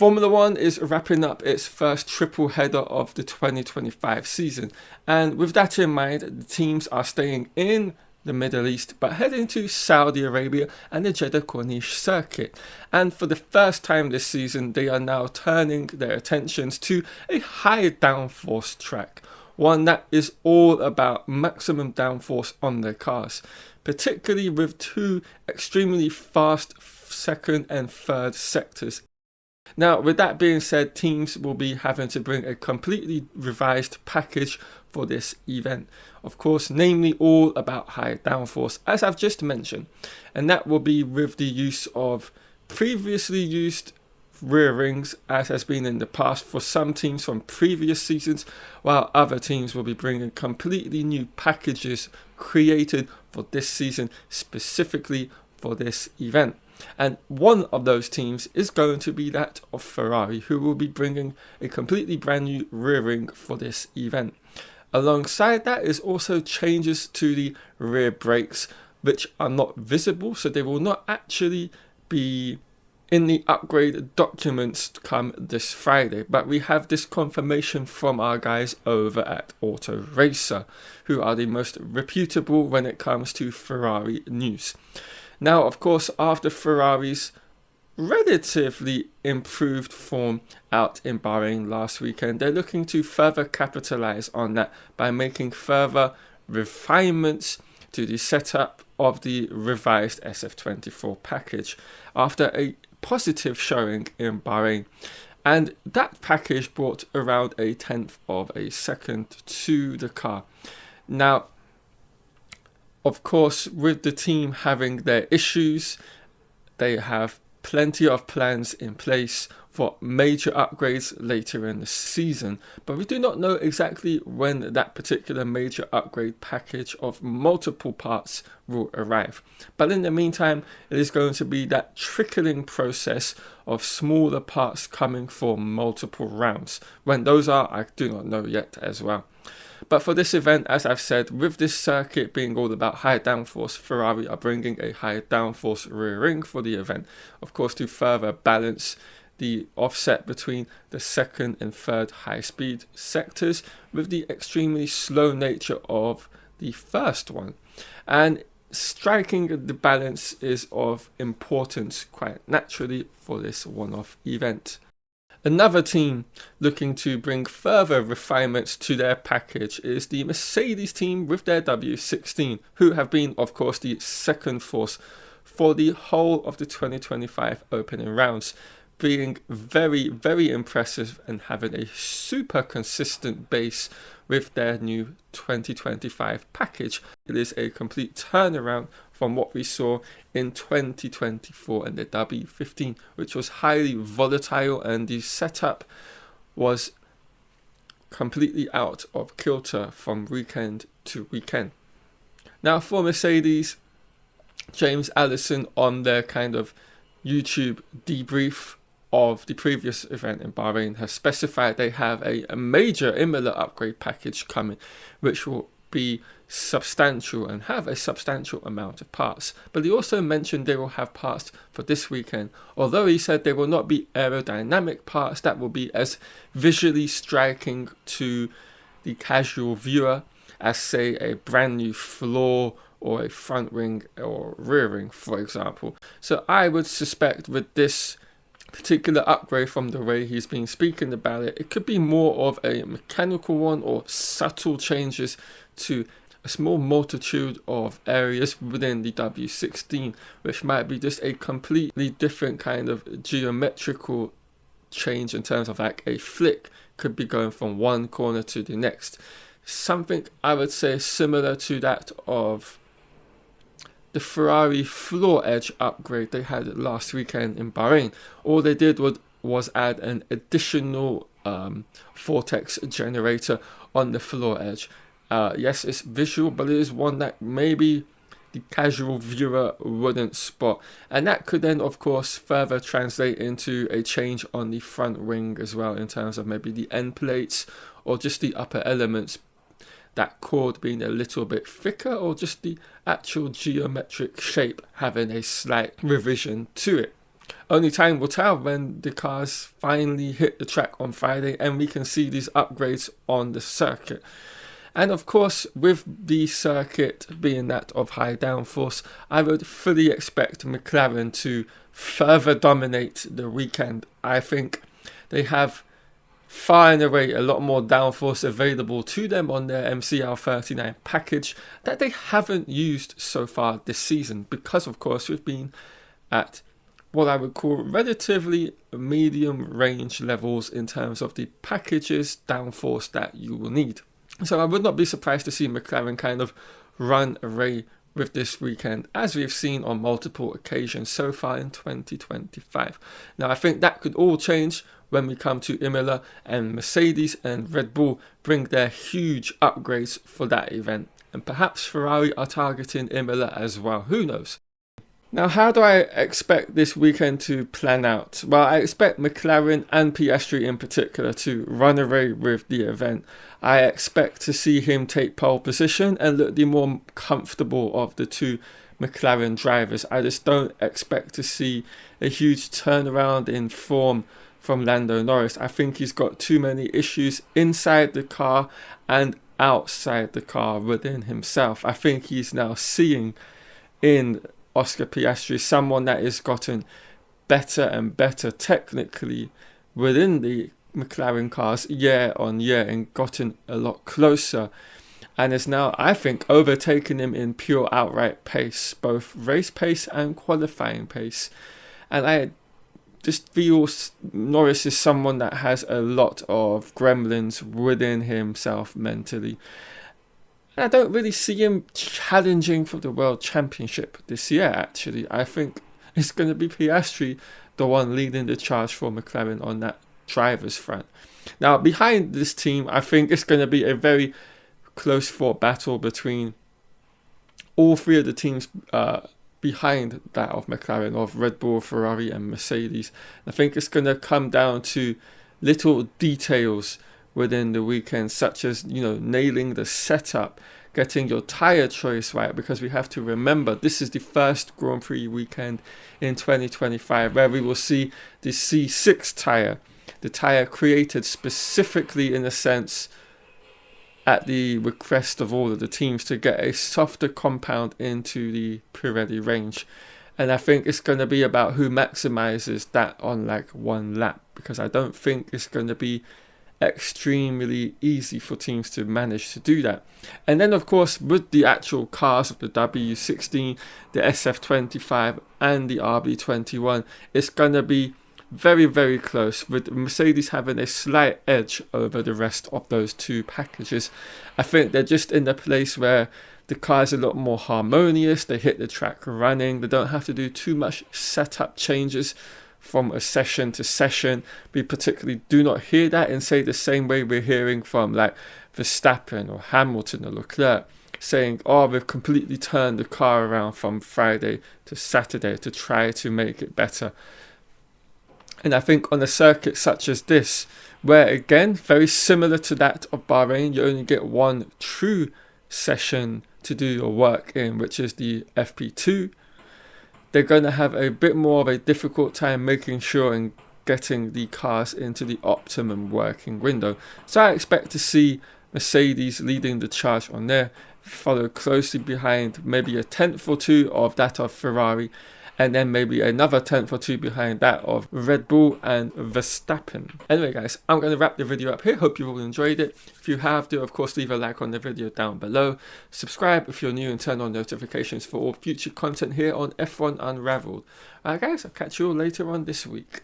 Formula One is wrapping up its first triple header of the 2025 season, and with that in mind, the teams are staying in the Middle East but heading to Saudi Arabia and the Jeddah Corniche circuit. And for the first time this season, they are now turning their attentions to a high downforce track, one that is all about maximum downforce on their cars, particularly with two extremely fast second and third sectors. Now, with that being said, teams will be having to bring a completely revised package for this event. Of course, namely all about high downforce, as I've just mentioned. And that will be with the use of previously used rear rings, as has been in the past for some teams from previous seasons, while other teams will be bringing completely new packages created for this season, specifically for this event. And one of those teams is going to be that of Ferrari, who will be bringing a completely brand new rear ring for this event. Alongside that is also changes to the rear brakes, which are not visible, so they will not actually be in the upgrade documents to come this Friday. But we have this confirmation from our guys over at Auto Racer, who are the most reputable when it comes to Ferrari news. Now, of course, after Ferrari's relatively improved form out in Bahrain last weekend, they're looking to further capitalize on that by making further refinements to the setup of the revised SF24 package after a positive showing in Bahrain. And that package brought around a tenth of a second to the car. Now, of course, with the team having their issues, they have plenty of plans in place for major upgrades later in the season, but we do not know exactly when that particular major upgrade package of multiple parts will arrive. But in the meantime, it is going to be that trickling process of smaller parts coming for multiple rounds. When those are, I do not know yet as well. But for this event, as I've said, with this circuit being all about high downforce, Ferrari are bringing a high downforce rear ring for the event, of course, to further balance the offset between the second and third high-speed sectors with the extremely slow nature of the first one. And striking the balance is of importance quite naturally for this one-off event. Another team looking to bring further refinements to their package is the Mercedes team with their W16, who have been, of course, the second force for the whole of the 2025 opening rounds, being very, very impressive and having a super consistent base with their new 2025 package. It is a complete turnaround from what we saw in 2024 and the W15, which was highly volatile, and the setup was completely out of kilter from weekend to weekend. Now, for Mercedes, James Allison on their kind of YouTube debrief of the previous event in Bahrain has specified they have a major Imola upgrade package coming, which will be substantial and have a substantial amount of parts. But he also mentioned they will have parts for this weekend, although he said they will not be aerodynamic parts that will be as visually striking to the casual viewer as, say, a brand new floor or a front wing or rear wing, for example. So I would suspect with this particular upgrade, from the way he's been speaking about it, it could be more of a mechanical one or subtle changes to a small multitude of areas within the W16, which might be just a completely different kind of geometrical change in terms of like a flick, could be going from one corner to the next. Something I would say similar to that of the Ferrari floor edge upgrade they had last weekend in Bahrain. All they did was add an additional vortex generator on the floor edge. Yes, it's visual, but it is one that maybe the casual viewer wouldn't spot. And that could then, of course, further translate into a change on the front wing as well, in terms of maybe the end plates or just the upper elements, that chord being a little bit thicker, or just the actual geometric shape having a slight revision to it. only time will tell when the cars finally hit the track on Friday and we can see these upgrades on the circuit. And of course, with the circuit being that of high downforce, I would fully expect McLaren to further dominate the weekend. I think they have far and away a lot more downforce available to them on their MCL39 package that they haven't used so far this season, because of course we've been at what I would call relatively medium range levels in terms of the packages downforce that you will need. So I would not be surprised to see McLaren kind of run away with this weekend, as we've seen on multiple occasions so far in 2025. Now I think that could all change when we come to Imola and Mercedes and Red Bull bring their huge upgrades for that event. And perhaps Ferrari are targeting Imola as well, who knows? Now, how do I expect this weekend to plan out? Well, I expect McLaren and Piastri in particular to run away with the event. I expect to see him take pole position and look the more comfortable of the two McLaren drivers. I just don't expect to see a huge turnaround in form from Lando Norris. I think he's got too many issues inside the car and outside the car within himself. I think he's now seeing in Oscar Piastri someone that has gotten better and better technically within the McLaren cars year on year and gotten a lot closer, and is now, I think, overtaken him in pure outright pace, both race pace and qualifying pace. And I just feel Norris is someone that has a lot of gremlins within himself mentally. I don't really see him challenging for the World Championship this year, actually. I think it's going to be Piastri, the one leading the charge for McLaren on that driver's front. Now, behind this team, I think it's going to be a very close fought battle between all three of the teams behind that of McLaren, of Red Bull, Ferrari and Mercedes. I think it's going to come down to little details within the weekend, such as, nailing the setup, getting your tyre choice right, because we have to remember this is the first Grand Prix weekend in 2025 where we will see the C6 tyre, the tyre created specifically in a sense at the request of all of the teams to get a softer compound into the Pirelli range. And I think it's going to be about who maximizes that on like one lap, because I don't think it's going to be extremely easy for teams to manage to do that. And then of course with the actual cars of the W16, the SF25 and the RB21, it's going to be very, very close, with Mercedes having a slight edge over the rest of those two packages. I think they're just in the place where the car is a lot more harmonious, they hit the track running, they don't have to do too much setup changes from a session to session. We particularly do not hear that in, say, the same way we're hearing from like Verstappen or Hamilton or Leclerc saying, we've completely turned the car around from Friday to Saturday to try to make it better. And I think on a circuit such as this, where again, very similar to that of Bahrain, you only get one true session to do your work in, which is the FP2, they're going to have a bit more of a difficult time making sure and getting the cars into the optimum working window. So I expect to see Mercedes leading the charge on there, followed closely behind maybe a tenth or two of that of Ferrari, and then maybe another tenth or two behind that of Red Bull and Verstappen. Anyway guys, I'm going to wrap the video up here. Hope you all enjoyed it. If you have, do of course leave a like on the video down below. Subscribe if you're new and turn on notifications for all future content here on F1 Unraveled. Alright guys, I'll catch you all later on this week.